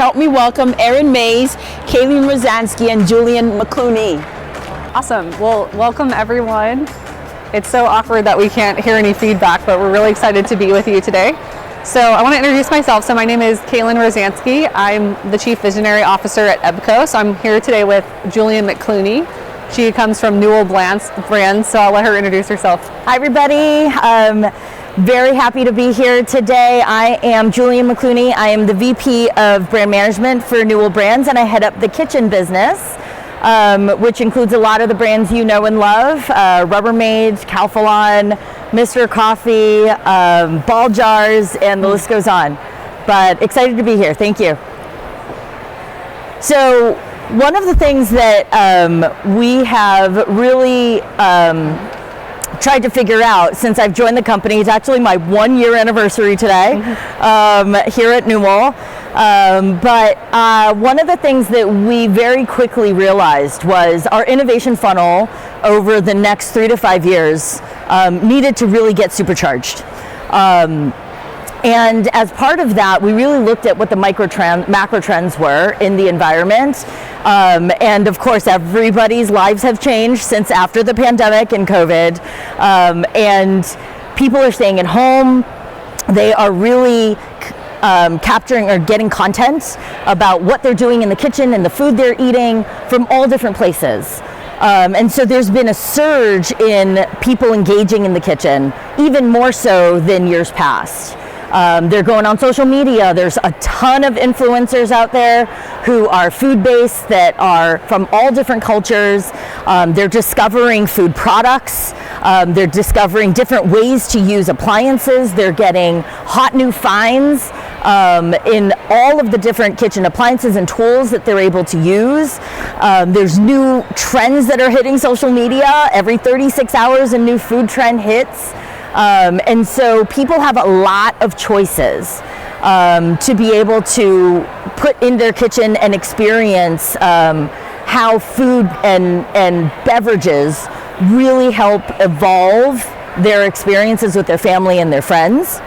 help me welcome Erin Mays, Kayleen Rosansky, and Julian McClooney. Awesome. Well, welcome everyone. It's so awkward that we can't hear any feedback, but we're really excited to be with you today. So I want to introduce myself. So my name is Kayleen Rosansky. I'm the Chief Visionary Officer at EBCO. So I'm here today with Julian McClooney. She comes from Newell Brands, so I'll let her introduce herself. Hi everybody. Very happy to be here today. I am Julian McClooney. I am the VP of Brand Management for Newell Brands, and I head up the kitchen business, which includes a lot of the brands you know and love, Rubbermaid, Calphalon, Mr. Coffee, Ball Jars, and the list goes on. But excited to be here. Thank you. So one of the things that we have really tried to figure out since I've joined the company, it's actually my 1-year anniversary today here at Newell. But one of the things that we very quickly realized was our innovation funnel over the next 3 to 5 years needed to really get supercharged. And as part of that, we really looked at what the macro trends were in the environment. And of course, everybody's lives have changed since after the pandemic and COVID. And people are staying at home. They are really capturing or getting content about what they're doing in the kitchen and the food they're eating from all different places. And so there's been a surge in people engaging in the kitchen, even more so than years past. They're going on social media. There's a ton of influencers out there who are food-based that are from all different cultures. They're discovering food products. They're discovering different ways to use appliances. They're getting hot new finds in all of the different kitchen appliances and tools that they're able to use. There's new trends that are hitting social media. Every 36 hours a new food trend hits. And so people have a lot of choices to be able to put in their kitchen and experience how food and beverages really help evolve their experiences with their family and their friends.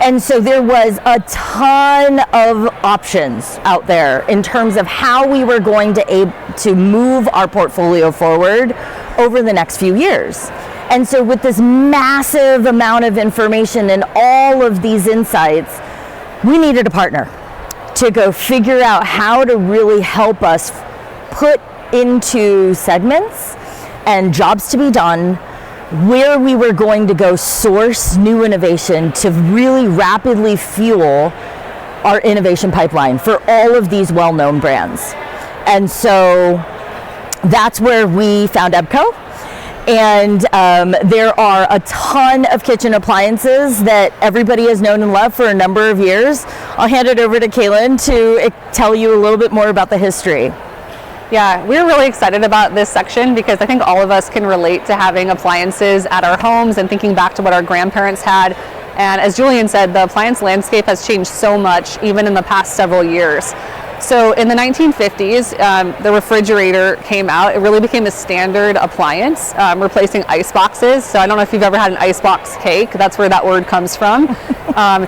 And so there was a ton of options out there in terms of how we were going to move our portfolio forward over the next few years. And so with this massive amount of information and all of these insights, we needed a partner to go figure out how to really help us put into segments and jobs to be done where we were going to go source new innovation to really rapidly fuel our innovation pipeline for all of these well-known brands. And so that's where we found EBCO. And there are a ton of kitchen appliances that everybody has known and loved for a number of years. I'll hand it over to Kayleen to tell you a little bit more about the history. Yeah, we're really excited about this section because I think all of us can relate to having appliances at our homes and thinking back to what our grandparents had. And as Julian said, the appliance landscape has changed so much even in the past several years. So in the 1950s, the refrigerator came out. It really became a standard appliance, replacing ice boxes. So I don't know if you've ever had an icebox cake. That's where that word comes from.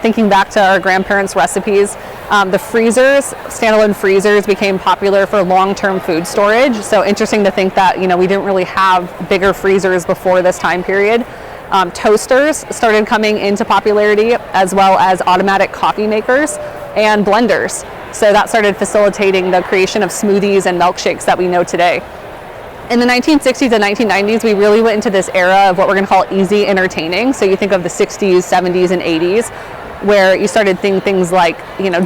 Thinking back to our grandparents' recipes, the freezers, standalone freezers, became popular for long-term food storage. So interesting to think that we didn't really have bigger freezers before this time period. Toasters started coming into popularity, as well as automatic coffee makers and blenders. So that started facilitating the creation of smoothies and milkshakes that we know today. In the 1960s and 1990s, we really went into this era of what we're going to call easy entertaining. So you think of the 60s, 70s, and 80s, where you started seeing things like,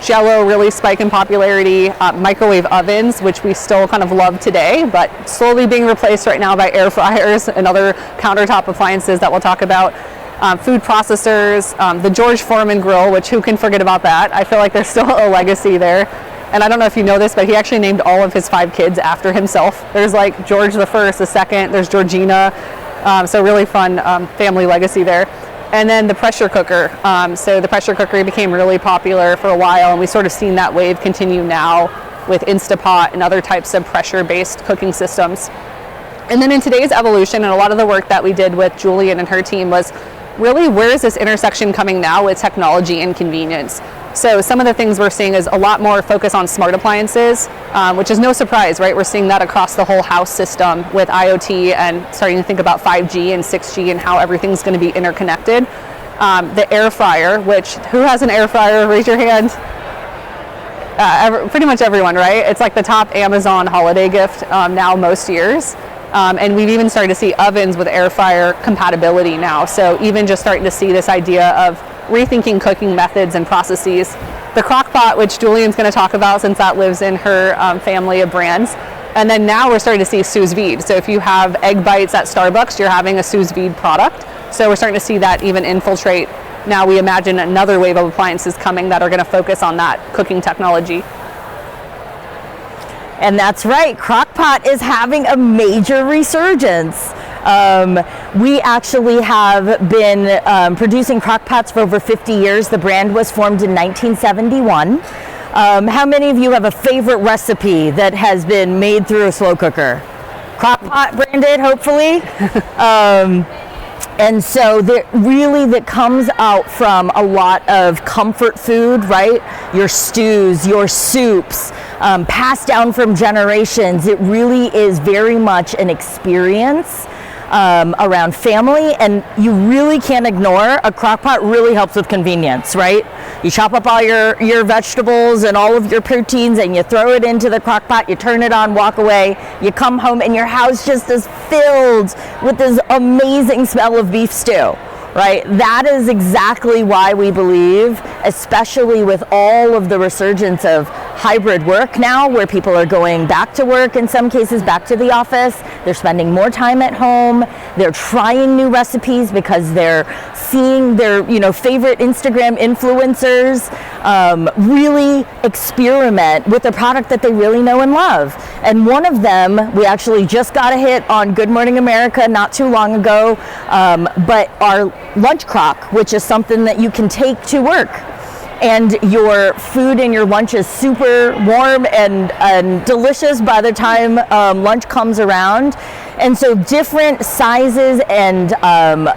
Jell-O really spike in popularity, microwave ovens, which we still kind of love today, but slowly being replaced right now by air fryers and other countertop appliances that we'll talk about. Food processors, the George Foreman grill, which who can forget about that? I feel like there's still a legacy there. And I don't know if you know this, but he actually named all of his 5 kids after himself. There's like George the First, the Second, there's Georgina. So really fun family legacy there. And then the pressure cooker. So the pressure cooker became really popular for a while, and we sort of seen that wave continue now with Instapot and other types of pressure-based cooking systems. And then in today's evolution, and a lot of the work that we did with Julian and her team was really, where is this intersection coming now with technology and convenience? So some of the things we're seeing is a lot more focus on smart appliances, which is no surprise, right? We're seeing that across the whole house system with IoT and starting to think about 5G and 6G and how everything's going to be interconnected. The air fryer, which, who has an air fryer? Raise your hand. Pretty much everyone, right? It's like the top Amazon holiday gift now most years. And we've even started to see ovens with air fryer compatibility now. So even just starting to see this idea of rethinking cooking methods and processes. The crock pot, which Julian's going to talk about since that lives in her family of brands. And then now we're starting to see sous vide. So if you have egg bites at Starbucks, you're having a sous vide product. So we're starting to see that even infiltrate. Now we imagine another wave of appliances coming that are going to focus on that cooking technology. And that's right, Crock-Pot is having a major resurgence. We actually have been producing Crock-Pots for over 50 years. The brand was formed in 1971. How many of you have a favorite recipe that has been made through a slow cooker? Crock-Pot branded, hopefully. And so that comes out from a lot of comfort food, right? Your stews, your soups, passed down from generations. It really is very much an experience around family, and you really can't ignore a crock pot. Really helps with convenience, right? You chop up all your vegetables and all of your proteins and you throw it into the crock pot, you turn it on, walk away, you come home and your house just is filled with this amazing smell of beef stew, right? That is exactly why we believe, especially with all of the resurgence of hybrid work now, where people are going back to work, in some cases back to the office, they're spending more time at home, they're trying new recipes because they're seeing their favorite Instagram influencers really experiment with a product that they really know and love. And one of them, we actually just got a hit on Good Morning America not too long ago, but our lunch crock, which is something that you can take to work. And your food and your lunch is super warm and delicious by the time lunch comes around. And so different sizes and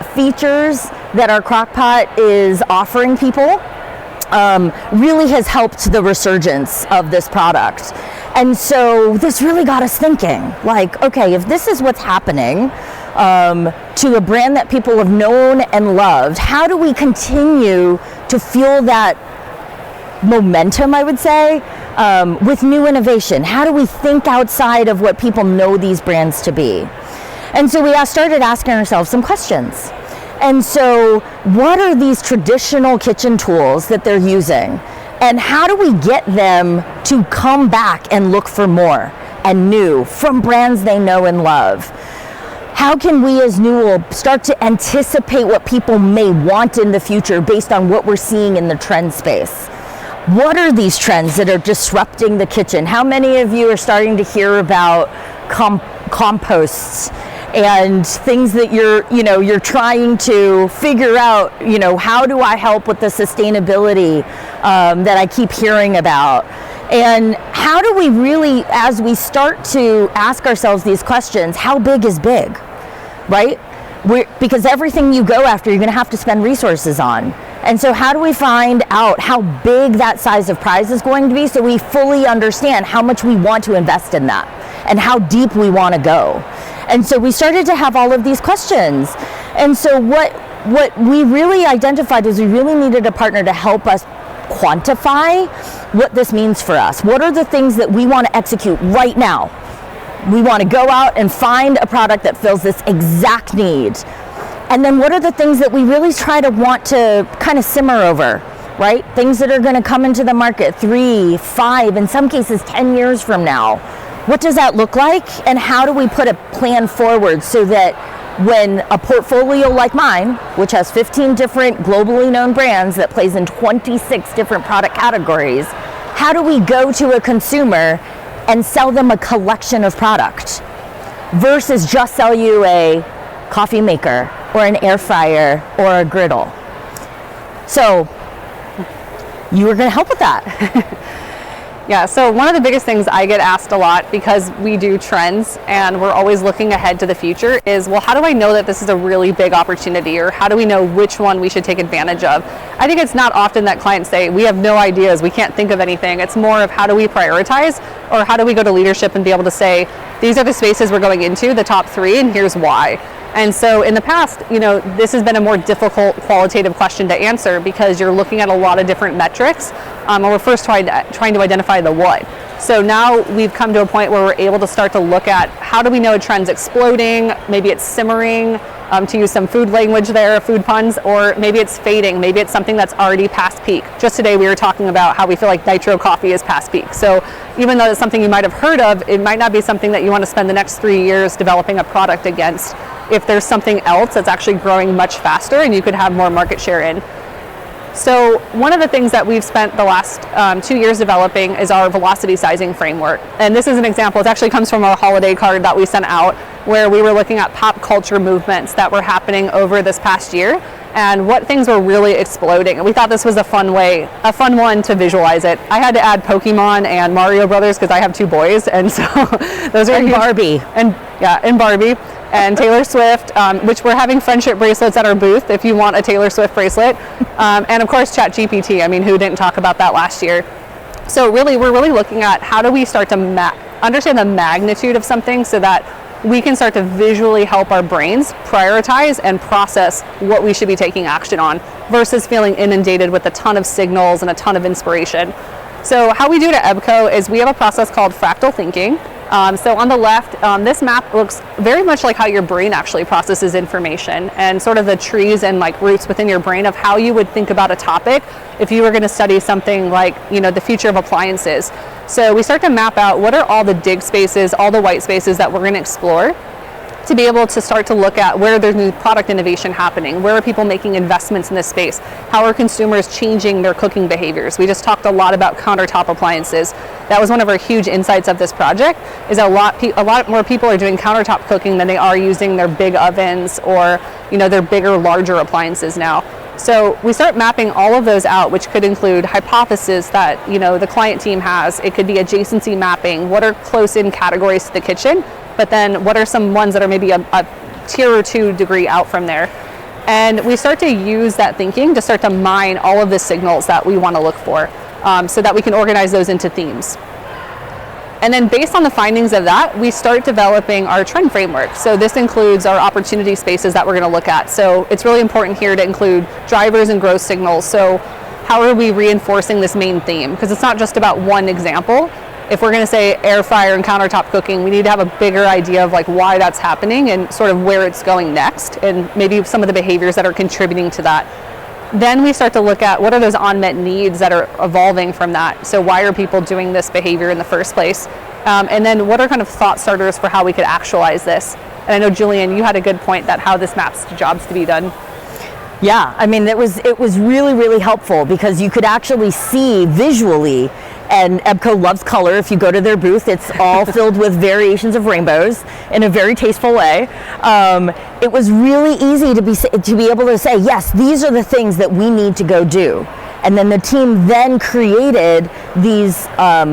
features that our crock pot is offering people really has helped the resurgence of this product. And so this really got us thinking, like, okay, if this is what's happening to a brand that people have known and loved, how do we continue to fuel that momentum, I would say, with new innovation? How do we think outside of what people know these brands to be? And so we started asking ourselves some questions. And so what are these traditional kitchen tools that they're using? And how do we get them to come back and look for more and new from brands they know and love? How can we as Newell start to anticipate what people may want in the future based on what we're seeing in the trend space? What are these trends that are disrupting the kitchen? How many of you are starting to hear about composts and things that you're trying to figure out, how do I help with the sustainability that I keep hearing about? And how do we really, as we start to ask ourselves these questions, how big is big, right? Because everything you go after, you're going to have to spend resources on. And so how do we find out how big that size of prize is going to be so we fully understand how much we want to invest in that and how deep we want to go? And so we started to have all of these questions. And so what we really identified is we really needed a partner to help us quantify what this means for us. What are the things that we want to execute right now? We want to go out and find a product that fills this exact need. And then what are the things that we really want to kind of simmer over, right? Things that are going to come into the market 3, 5, in some cases 10 years from now. What does that look like? And how do we put a plan forward so that when a portfolio like mine, which has 15 different globally known brands that plays in 26 different product categories, how do we go to a consumer and sell them a collection of product versus just sell you a coffee maker or an air fryer or a griddle? So you are going to help with that. Yeah, so one of the biggest things I get asked a lot, because we do trends and we're always looking ahead to the future, is, well, how do I know that this is a really big opportunity, or how do we know which one we should take advantage of? I think it's not often that clients say, we have no ideas, we can't think of anything. It's more of, how do we prioritize, or how do we go to leadership and be able to say, these are the spaces we're going into, the top 3, and here's why. And so in the past, this has been a more difficult qualitative question to answer, because you're looking at a lot of different metrics, and we're first trying to identify the what. So now we've come to a point where we're able to start to look at, how do we know a trend's exploding, maybe it's simmering, to use some food language there, food puns, or maybe it's fading, maybe it's something that's already past peak. Just today we were talking about how we feel like nitro coffee is past peak. So even though it's something you might have heard of, it might not be something that you want to spend the next 3 years developing a product against, if there's something else that's actually growing much faster and you could have more market share in. So one of the things that we've spent the last 2 years developing is our velocity sizing framework. And this is an example. It actually comes from our holiday card that we sent out, where we were looking at pop culture movements that were happening over this past year and what things were really exploding. And we thought this was a fun one to visualize it. I had to add Pokemon and Mario Brothers because I have 2 boys, and so those are and huge. Barbie. And Barbie. And Taylor Swift, which we're having friendship bracelets at our booth if you want a Taylor Swift bracelet. And of course, ChatGPT. I mean, who didn't talk about that last year? So really, we're really looking at, how do we start to understand the magnitude of something so that we can start to visually help our brains prioritize and process what we should be taking action on, versus feeling inundated with a ton of signals and a ton of inspiration. So how we do it at EBCO is we have a process called fractal thinking. So on the left, this map looks very much like how your brain actually processes information, and sort of the trees and like roots within your brain of how you would think about a topic if you were going to study something like, the future of appliances. So we start to map out, what are all the dig spaces, all the white spaces that we're going to explore, to be able to start to look at where there's new product innovation happening, where are people making investments in this space, how are consumers changing their cooking behaviors. We just talked a lot about countertop appliances. That was one of our huge insights of this project, is a lot more people are doing countertop cooking than they are using their big ovens or their bigger, larger appliances now. So we start mapping all of those out, which could include hypotheses that the client team has. It could be adjacency mapping. What are close-in categories to the kitchen? But then what are some ones that are maybe a tier or 2 degree out from there? And we start to use that thinking to start to mine all of the signals that we want to look for, so that we can organize those into themes. And then based on the findings of that, we start developing our trend framework. So this includes our opportunity spaces that we're going to look at. So it's really important here to include drivers and growth signals. So how are we reinforcing this main theme? Because it's not just about one example. If we're going to say air fryer and countertop cooking, we need to have a bigger idea of like why that's happening and sort of where it's going next, and maybe some of the behaviors that are contributing to that. Then we start to look at, what are those unmet needs that are evolving from that? So why are people doing this behavior in the first place? And then what are kind of thought starters for how we could actualize this? And I know, Julian, you had a good point that how this maps to jobs to be done. Yeah, I mean, it was really, really helpful, because you could actually see visually, and EBCO loves color. If you go to their booth, it's all filled with variations of rainbows in a very tasteful way. It was really easy to be able to say, yes, these are the things that we need to go do. And then the team then created these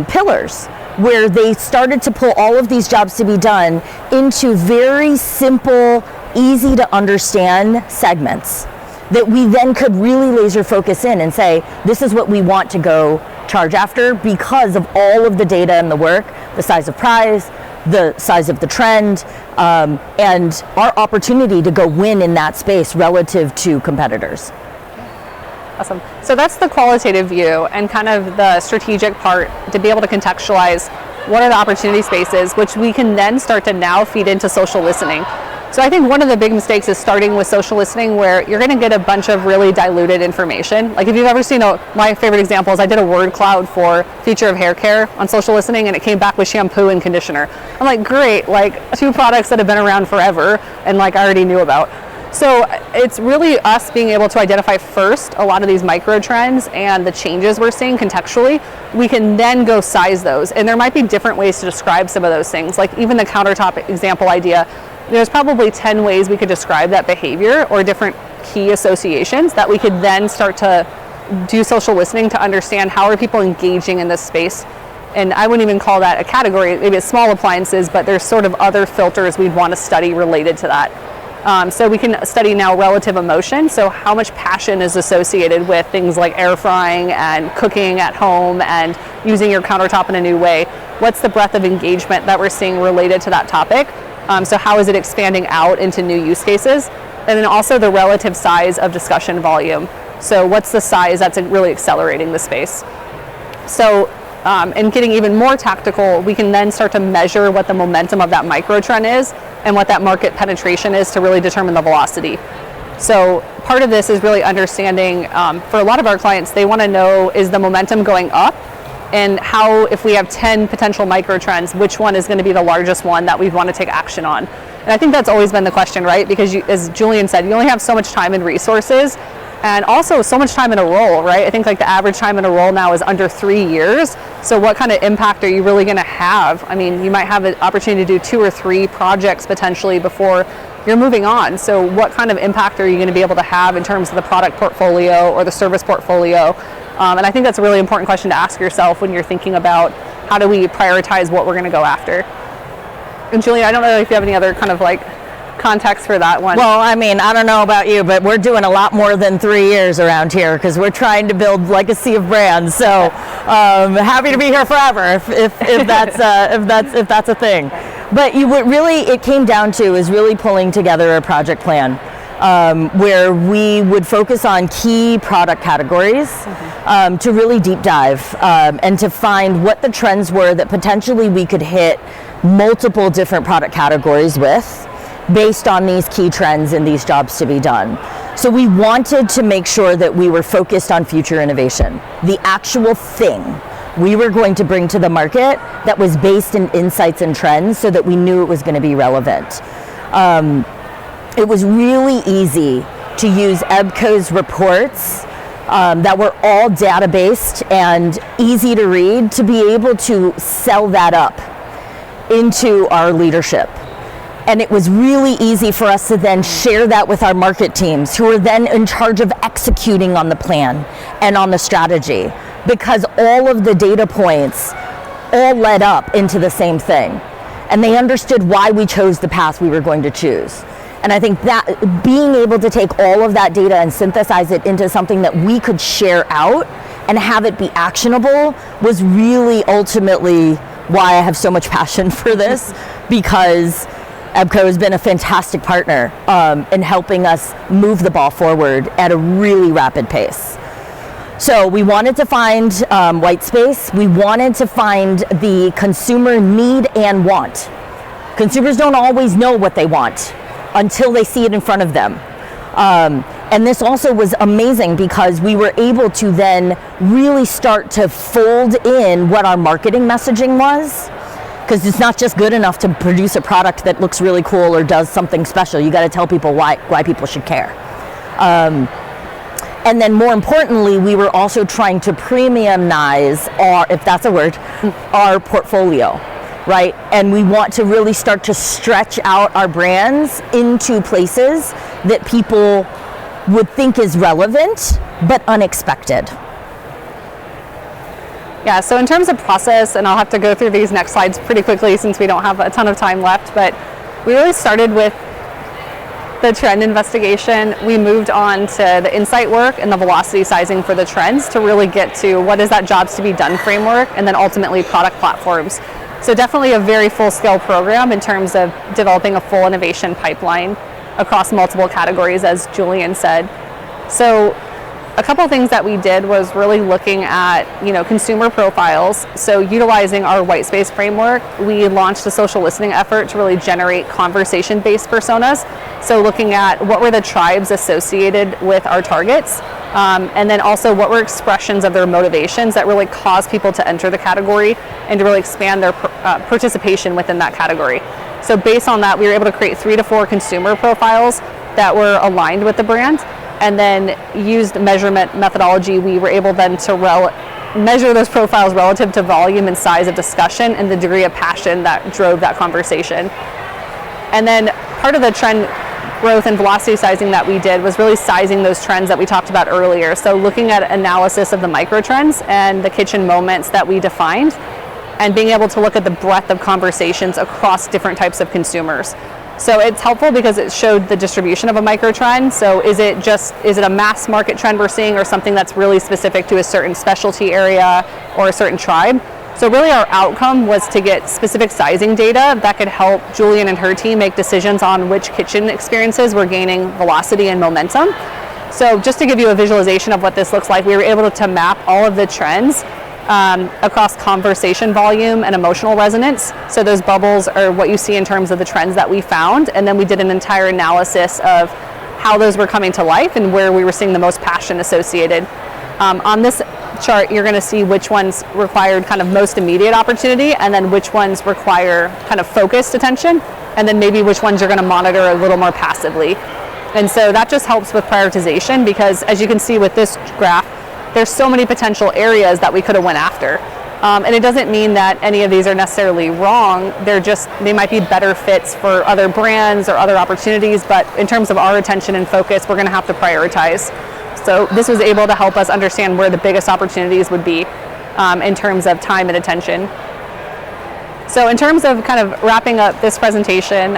pillars, where they started to pull all of these jobs to be done into very simple, easy to understand segments that we then could really laser focus in and say, this is what we want to go charge after, because of all of the data and the work, the size of prize, the size of the trend, and our opportunity to go win in that space relative to competitors. Awesome. So that's the qualitative view, and kind of the strategic part to be able to contextualize what are the opportunity spaces, which we can then start to now feed into social listening. So I think one of the big mistakes is starting with social listening, where you're going to get a bunch of really diluted information. Like if you've ever seen, my favorite example is I did a word cloud for future of hair care on social listening, and it came back with shampoo and conditioner. I'm like, great, like 2 products that have been around forever and like I already knew about. So it's really us being able to identify first a lot of these micro trends and the changes we're seeing contextually. We can then go size those, and there might be different ways to describe some of those things. Like even the countertop example idea, there's probably 10 ways we could describe that behavior, or different key associations that we could then start to do social listening to understand how are people engaging in this space. and I wouldn't even call that a category, maybe it's small appliances, but there's sort of other filters we'd want to study related to that. So we can study now relative emotion, so how much passion is associated with things like air frying and cooking at home and using your countertop in a new way. What's the breadth of engagement that we're seeing related to that topic? So how is it expanding out into new use cases? And then also the relative size of discussion volume. So what's the size that's really accelerating the space? So, and getting even more tactical, we can then start to measure what the momentum of that micro trend is and what that market penetration is to really determine the velocity. So part of this is really understanding, for a lot of our clients, they want to know, is the momentum going up? And how, if we have 10 potential micro trends, which one is going to be the largest one that we want to take action on? And I think that's always been the question, right? Because as Julian said, you only have so much time and resources, and also so much time in a role, right? I think like the average time in a role now is under 3 years. So what kind of impact are you really going to have? I mean, you might have an opportunity to do 2 or 3 projects potentially before you're moving on. So what kind of impact are you going to be able to have in terms of the product portfolio or the service portfolio? And I think that's a really important question to ask yourself when you're thinking about how do we prioritize what we're going to go after. And Julian, I don't know if you have any other kind of like context for that one. Well, I mean, I don't know about you, but we're doing a lot more than 3 years around here because we're trying to build legacy of brands. So happy to be here forever if that's a thing. But what really it came down to is really pulling together a project plan where we would focus on key product categories to really deep dive and to find what the trends were that potentially we could hit multiple different product categories with based on these key trends and these jobs to be done. So we wanted to make sure that we were focused on future innovation, the actual thing we were going to bring to the market that was based in insights and trends so that we knew it was going to be relevant. It was really easy to use EBCO's reports that were all data-based and easy to read to be able to sell that up into our leadership. And it was really easy for us to then share that with our market teams who are then in charge of executing on the plan and on the strategy, because all of the data points all led up into the same thing. And they understood why we chose the path we were going to choose. And I think that being able to take all of that data and synthesize it into something that we could share out and have it be actionable was really ultimately why I have so much passion for this, because EBCO has been a fantastic partner in helping us move the ball forward at a really rapid pace. So we wanted to find white space. We wanted to find the consumer need and want. Consumers don't always know what they want until they see it in front of them. And this also was amazing because we were able to then really start to fold in what our marketing messaging was, because it's not just good enough to produce a product that looks really cool or does something special. You got to tell people why people should care. And then more importantly, we were also trying to premiumize our, if that's a word, our portfolio, right? And we want to really start to stretch out our brands into places that people would think is relevant, but unexpected. Yeah, so in terms of process, and I'll have to go through these next slides pretty quickly since we don't have a ton of time left, but we really started with the trend investigation. We moved on to the insight work and the velocity sizing for the trends to really get to what is that jobs to be done framework, and then ultimately product platforms. So definitely a very full-scale program in terms of developing a full innovation pipeline across multiple categories, as Julian said. So a couple of things that we did was really looking at, consumer profiles. So utilizing our white space framework, we launched a social listening effort to really generate conversation-based personas. So looking at what were the tribes associated with our targets, and then also what were expressions of their motivations that really caused people to enter the category and to really expand their participation within that category. So based on that, we were able to create 3 to 4 consumer profiles that were aligned with the brand, and then used measurement methodology. We were able then to measure those profiles relative to volume and size of discussion and the degree of passion that drove that conversation. And then part of the trend growth and velocity sizing that we did was really sizing those trends that we talked about earlier. So looking at analysis of the micro trends and the kitchen moments that we defined, and being able to look at the breadth of conversations across different types of consumers. So it's helpful because it showed the distribution of a micro trend. So is it a mass market trend we're seeing, or something that's really specific to a certain specialty area or a certain tribe? So really our outcome was to get specific sizing data that could help Julian and her team make decisions on which kitchen experiences were gaining velocity and momentum. So just to give you a visualization of what this looks like, we were able to map all of the trends across conversation volume and emotional resonance. So those bubbles are what you see in terms of the trends that we found, and then we did an entire analysis of how those were coming to life and where we were seeing the most passion associated. On this chart, you're going to see which ones required kind of most immediate opportunity, and then which ones require kind of focused attention, and then maybe which ones you're going to monitor a little more passively. And so that just helps with prioritization, because as you can see with this graph, there's so many potential areas that we could have went after. And it doesn't mean that any of these are necessarily wrong. They might be better fits for other brands or other opportunities, but in terms of our attention and focus, we're going to have to prioritize. So this was able to help us understand where the biggest opportunities would be in terms of time and attention. So in terms of kind of wrapping up this presentation,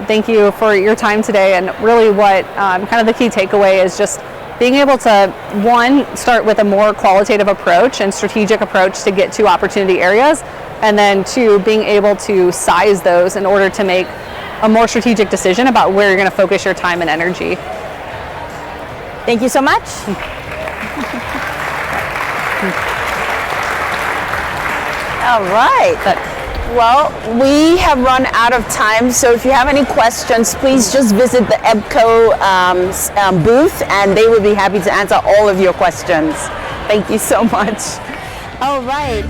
thank you for your time today. And really what kind of the key takeaway is just being able to, one, start with a more qualitative approach and strategic approach to get to opportunity areas, and then two, being able to size those in order to make a more strategic decision about where you're going to focus your time and energy. Thank you so much. All right. Well, we have run out of time, so if you have any questions, please just visit the EBCO booth, and they will be happy to answer all of your questions. Thank you so much. All right.